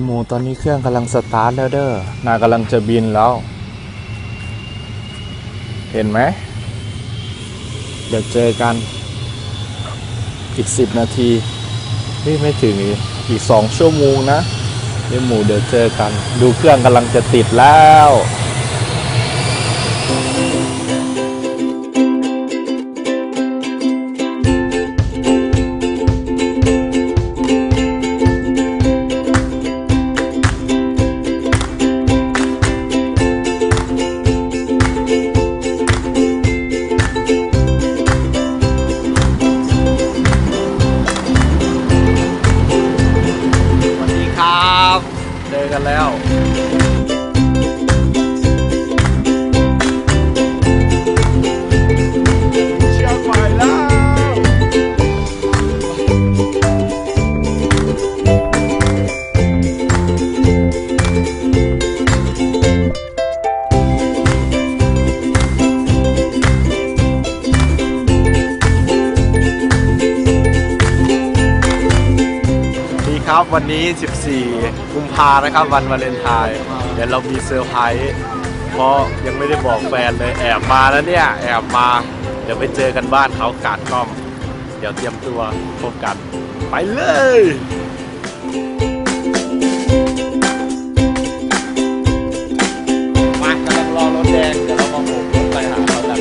หมูตอนนี้เครื่องกำลังสตาร์ทแล้วเด้อนากำลังจะบินแล้ว เห็นไหมเดี๋ยวเจอกันอีก10 นาทีไม่ถึงอีก2 ชั่วโมงนะหมูเดี๋ยวเจอกันดูเครื่องกำลังจะติดแล้วเจอกันแล้วเชียงใหม่แล้วครับวันนี้14 กุมภานะครับวันวาเลนไทน์เดี๋ยวเรามีเซอร์ไพรส์เพราะยังไม่ได้บอกแฟนเลยแอบมาแล้วเนี่ยแอบมาเดี๋ยวไปเจอกันบ้านเขากาดกล้องเดี๋ยวเตรียมตัวพบกันไปเลยมากำลังรอรถแดงเดี๋ยวเรามาโบกรถไปหาเขากัน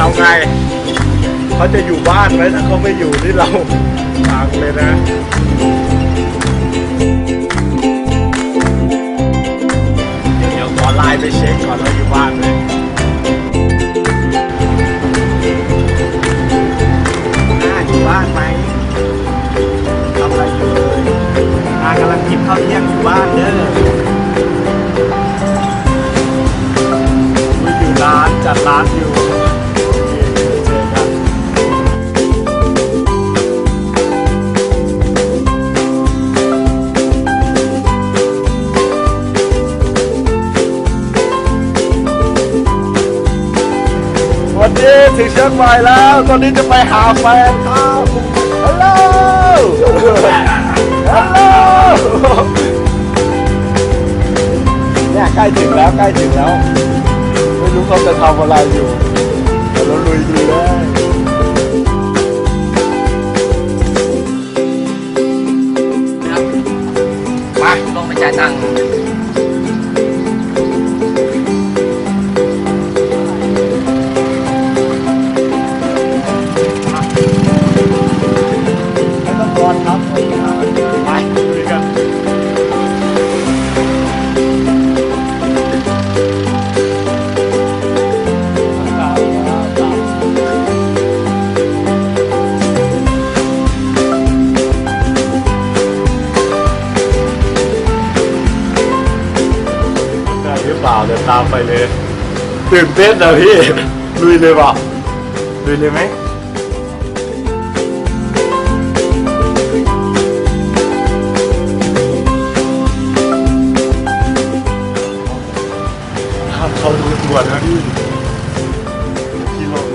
ทำไงเขาจะอยู่บ้านไหมถ้าเขาไม่อยู่ที่เราฟังเลยนะเดี๋ยวขอไลน์ไปเช็คก่อนเราอยู่บ้านไหมอยู่บ้านไหมทำอะไรอยู่เลยกำลังกินข้าวเที่ยงอยู่บ้านเด้ออยู่ร้านจัดร้านอยู่วันนี้ถึงเชียงใหม่แล้วตอนนี้จะไปหาแฟนครับฮัลโหลฮัลโหลเนี่ยใกล้ถึงแล้วไม่รู้เขาจะทำอะไรอยู่เดี๋ยวเราลุยดูเลยมาลงไปจ่ายตังค์ครับไปดูกันได้หรือเปล่าเดี๋ยวตามไปเลยตื่นเต้นนะพี่ลุยเลยป่ะลุยเลยไหมเขารู้ตัวนะพี่ที่ลง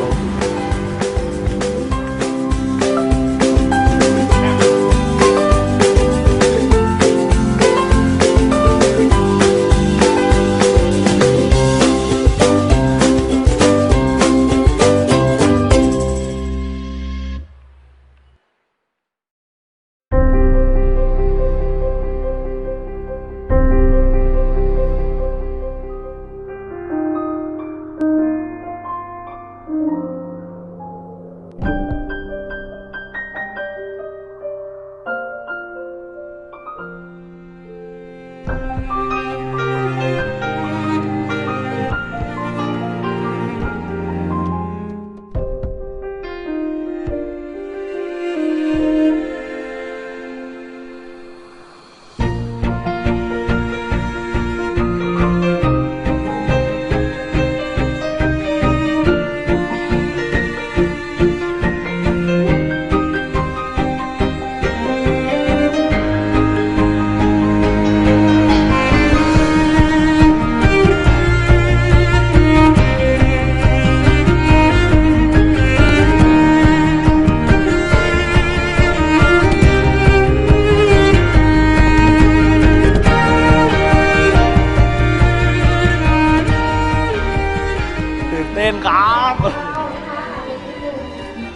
ครับ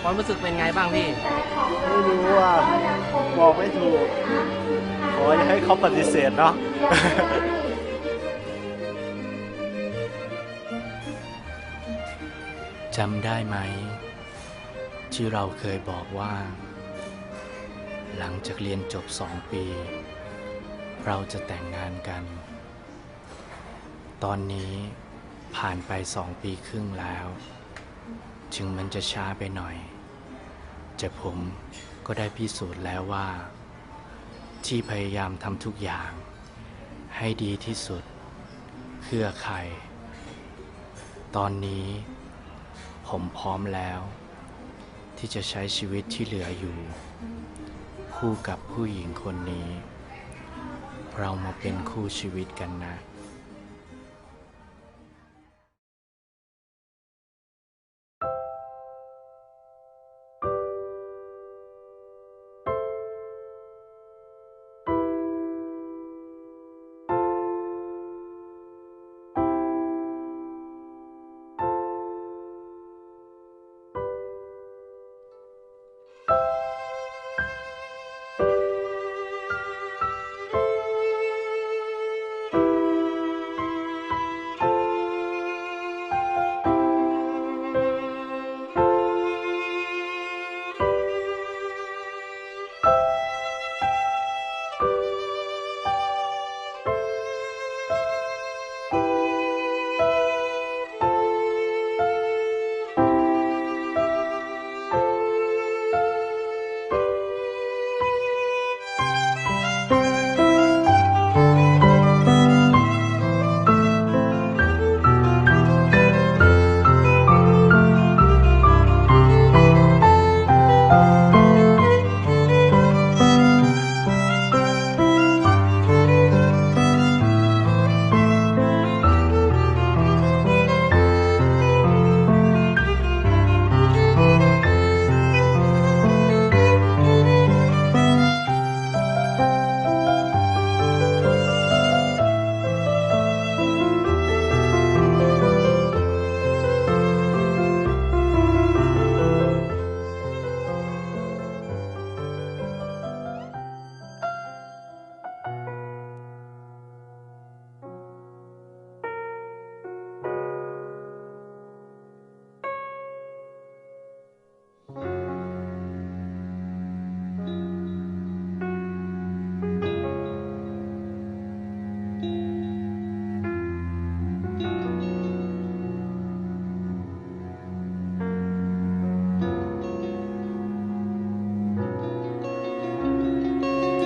ความรู้สึกเป็นไงบ้างพี่ ไม่รู้อ่ะบอกไม่ถูกขออย่าให้เขาปฏิเสธเนาะ จำได้ไหมที่เราเคยบอกว่า หลังจากเรียนจบ2 ปีเราจะแต่งงานกัน ตอนนี้ผ่านไป2 ปีครึ่งแล้ว ถึงมันจะช้าไปหน่อยแต่ผมก็ได้พิสูจน์แล้วว่า ที่พยายามทำทุกอย่างให้ดีที่สุดเพื่อใคร ตอนนี้ผมพร้อมแล้วที่จะใช้ชีวิตที่เหลืออยู่คู่กับผู้หญิงคนนี้ เรามาเป็นคู่ชีวิตกันนะ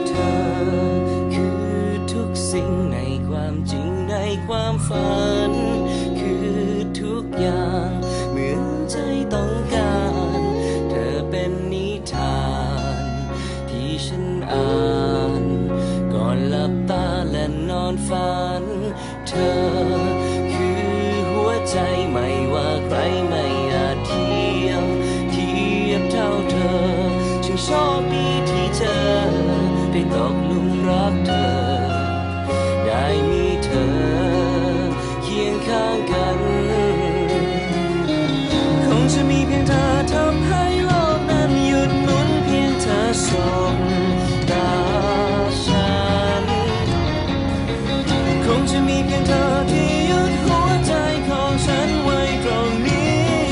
เธอคือทุกสิ่งในความจริงในความฝัน คือทุกอย่างเหมือนใจต้องการ เธอเป็นนิทานที่ฉันอ่านก่อนหลับตาและนอนฝัน เธอคือหัวใจไม่ว่าใครไม่อาจเทียบเท่าเธอฉันโชคดีที่เจอได้ตกหลุมรักเธอ ได้มีเธอเคียงข้างกัน คงจะมีเพียงเธอทำให้โลกนั้นหยุดหมุนเพียงเธอสบตาฉัน คงจะมีเพียงเธอที่หยุดหัวใจของฉันไว้ตรงนี้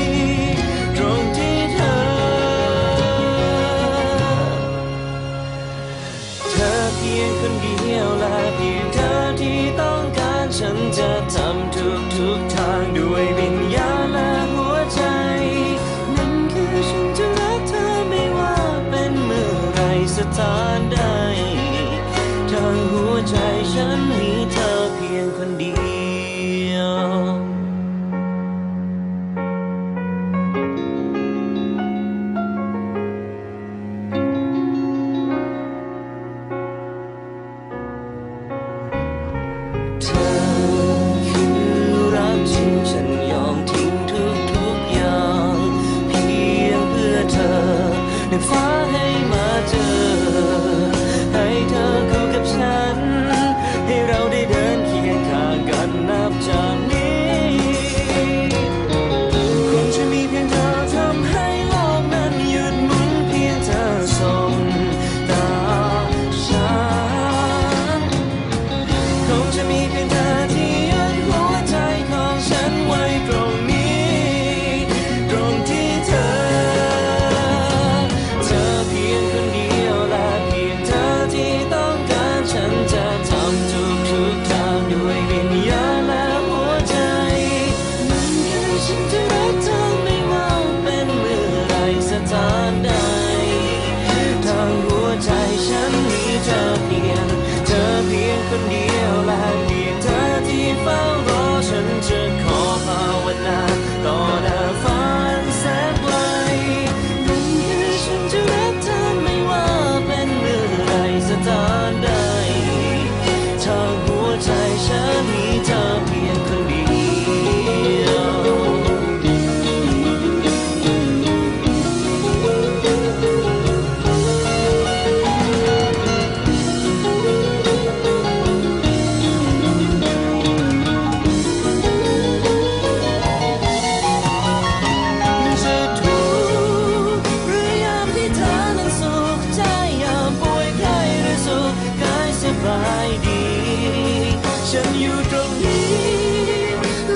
ฉันอยู่ตรงนี้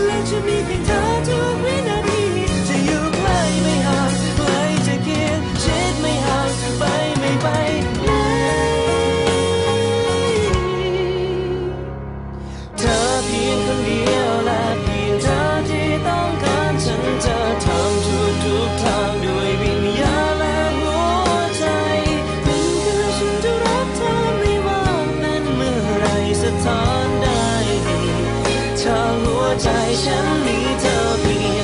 และจะมีเพียงเธอทุกวินาทีจะอยู่ใกล้ไม่ห่างไกลจะเคียงชิดไม่ห่างไปไม่ไปไหนเธอเพียงคนเดียวและเพียงเธอที่ต้องการฉันจะทำทุกทางด้วยวิญญาณและหัวใจนั่นคือฉันจะรักเธอไม่ว่าเป็นเมื่อไรสถานใดถ้าหัวใจฉันมีเธอเพีย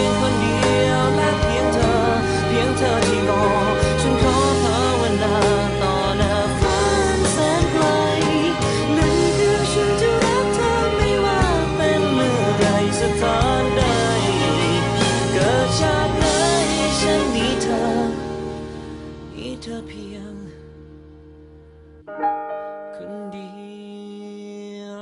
งคนเดียวและเพียงเธอที่รอฉันขอภาวนาต่อหน้าฟ้าแสนไกลนั่นคือฉันจะรักเธอไม่ว่าเป็นเมื่อไรสถานใดเกิดชาติไหนฉันมีเธอเพียงคนเดียว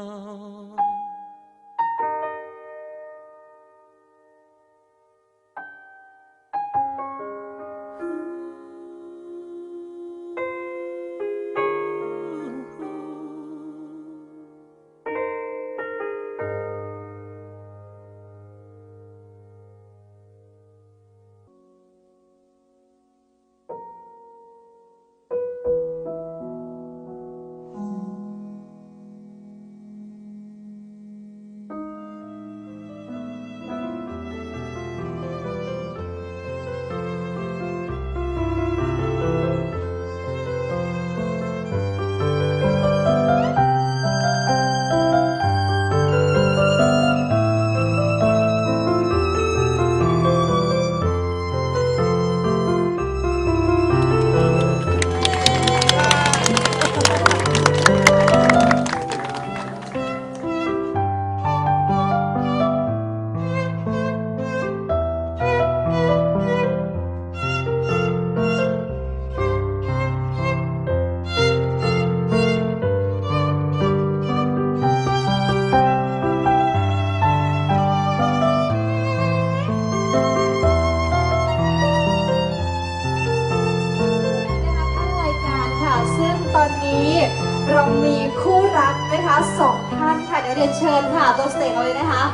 เรามีคู่รักนะคะ2 ท่านค่ะเดี๋ยวเรียนเชิญค่ะตัวสเตจเราเลยนะคะ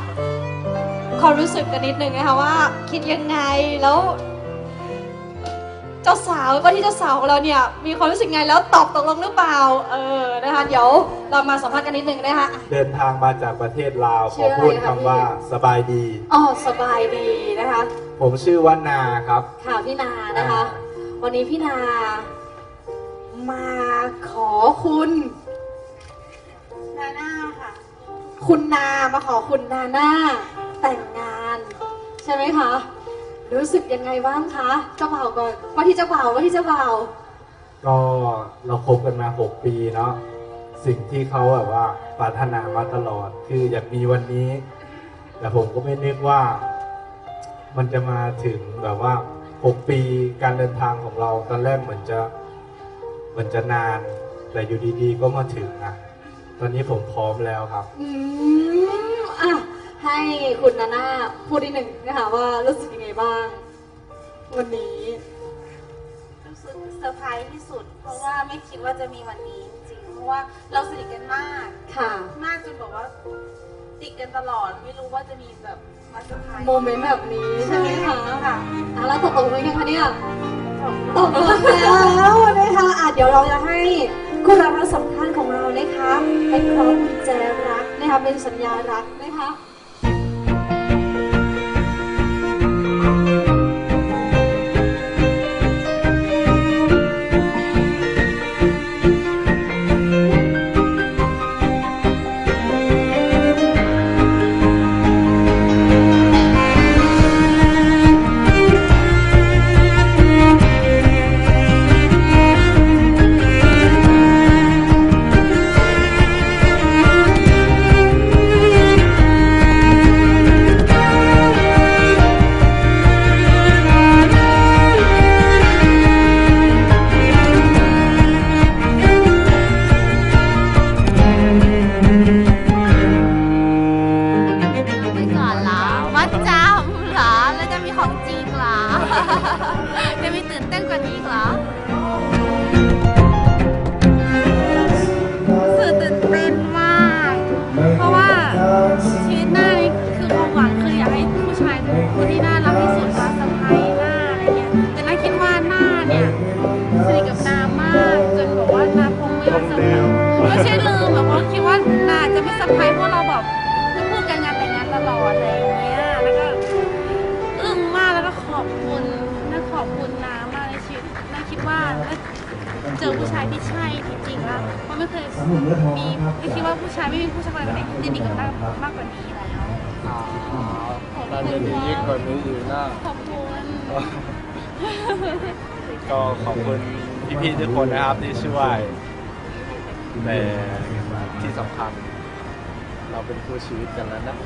ความรู้สึกกันนิดนึงนะคะว่าคิดยังไงแล้วเจ้าสาวว่าที่เจ้าสาวของเราเนี่ยมีความรู้สึกไงแล้วตอบตกลงหรือเปล่านะคะเดี๋ยวเรามาสัมภาษณ์กันนิดนึงนะคะเดินทางมาจากประเทศลาวขอพูดคำว่าสบายดีสบายดีนะคะผมชื่อว่านาครับค่ะพี่นานะคะวันนี้พี่นามาขอคุณนาน่าค่ะคุณนามาขอคุณนาน่าแต่งงานใช่ไหมคะรู้สึกยังไงบ้างคะเจ้าบ่าวก่อนว่าที่เจ้าบ่าวก็เราคบกันมา6 ปีเนาะสิ่งที่เขาแบบว่าปรารถนามาตลอดคืออยากมีวันนี้แต่ผมก็ไม่นึกว่ามันจะมาถึงแบบว่า6 ปีการเดินทางของเราตอนแรกเหมือนจะนานแต่อยู่ดีๆก็มาถึงนะตอนนี้ผมพร้อมแล้วครับให้คุณนาน่าพูดนิดหนึ่งนะคะว่ารู้สึกยังไงบ้างวันนี้รู้สึกเซอร์ไพรส์ที่สุดเพราะว่าไม่คิดว่าจะมีวันนี้จริงเพราะว่าเราสนิทกันมากค่ะมากจนบอกว่าติดกันตลอดไม่รู้ว่าจะมีแบบมาเซอร์ไพรส์โมเมนต์แบบนี้ใช่ไหมคะค่ะแล้วตกลงหรือยังคะเนี่ยตกลงแล้วนะคะเดี๋ยวเราจะให้คู่รักทั้ง2 ท่านของเรานะคะให้คล้องกุญแจรักนะคะเป็นสัญญารักนะคะตื่นเต้นมาก อบคุณน้ำมากในชีวิตน่าคิดว่าน่าเจอผู้ชายที่ใช่จริงๆแล้วเพราะไม่เคยมีไม่คิดว่าผู้ชายไม่มีผู้ชายอะไรแบบนี้ดีๆกับได้มากกว่านี้แล้ว น่าจะดียิ่งกว่านี้อยู่นะ ขอบคุณ ก็ขอบคุณพี่ๆทุกคนนะครับที่ช่วยแต่ที่สำคัญเราเป็นคู่ชีวิตกันแล้วนะ